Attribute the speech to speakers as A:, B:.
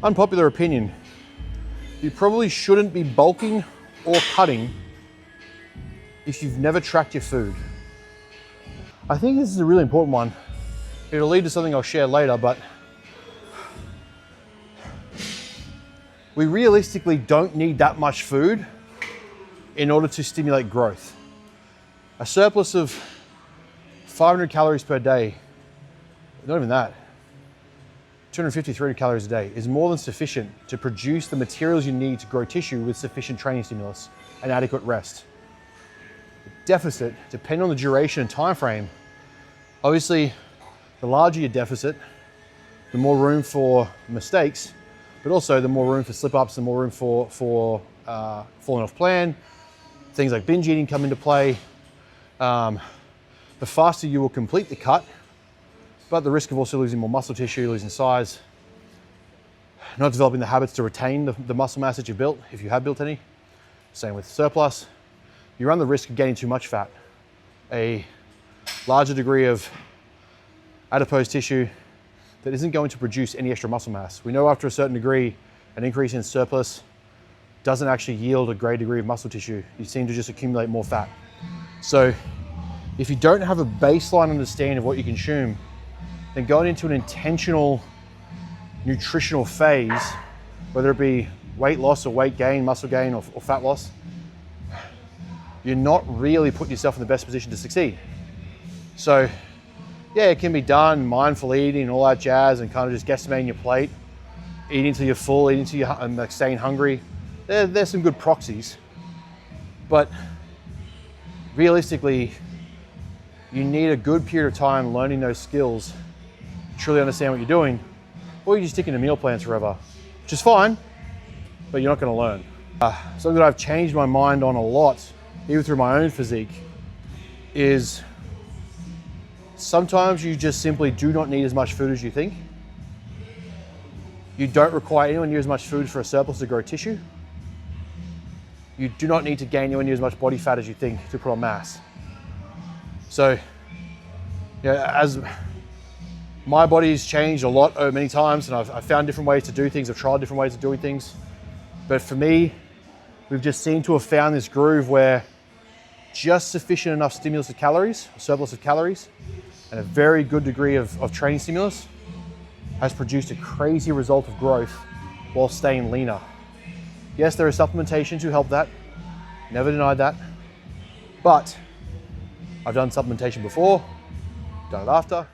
A: Unpopular opinion, you probably shouldn't be bulking or cutting if you've never tracked your food. I think this is a really important one. It'll lead to something I'll share later, but we realistically don't need that much food in order to stimulate growth. A surplus of 500 calories per day, not even that, 250, 300 calories a day is more than sufficient to produce the materials you need to grow tissue with sufficient training stimulus and adequate rest. The deficit, depending on the duration and time frame, obviously the larger your deficit, the more room for mistakes, but also the more room for slip-ups, the more room for falling off plan. Things like binge eating come into play. The faster you will complete the cut, but the risk of also losing more muscle tissue, losing size, not developing the habits to retain the muscle mass that you built, if you have built any. Same with surplus. You run the risk of gaining too much fat. A larger degree of adipose tissue that isn't going to produce any extra muscle mass. We know after a certain degree, an increase in surplus doesn't actually yield a great degree of muscle tissue. You seem to just accumulate more fat. So if you don't have a baseline understanding of what you consume, then going into an intentional nutritional phase, whether it be weight loss or weight gain, muscle gain or fat loss, you're not really putting yourself in the best position to succeed. So yeah, it can be done, mindful eating and all that jazz, and kind of just guesstimating your plate, eating till you're full, eating till you're staying hungry. There's some good proxies, but realistically, you need a good period of time learning those skills, truly understand what you're doing, or you just stick into meal plans forever, which is fine, but you're not going to learn. Something that I've changed my mind on a lot, even through my own physique, is sometimes you just simply do not need as much food as you think. You don't require anywhere near as much food for a surplus to grow tissue. You do not need to gain anywhere near as much body fat as you think to put on mass. So, as my body's changed a lot over many times, and I've found different ways to do things, I've tried different ways of doing things. But for me, we've just seemed to have found this groove where just sufficient enough stimulus of calories, surplus of calories, and a very good degree of training stimulus has produced a crazy result of growth while staying leaner. Yes, there is supplementation to help that, never denied that, but I've done supplementation before, done it after,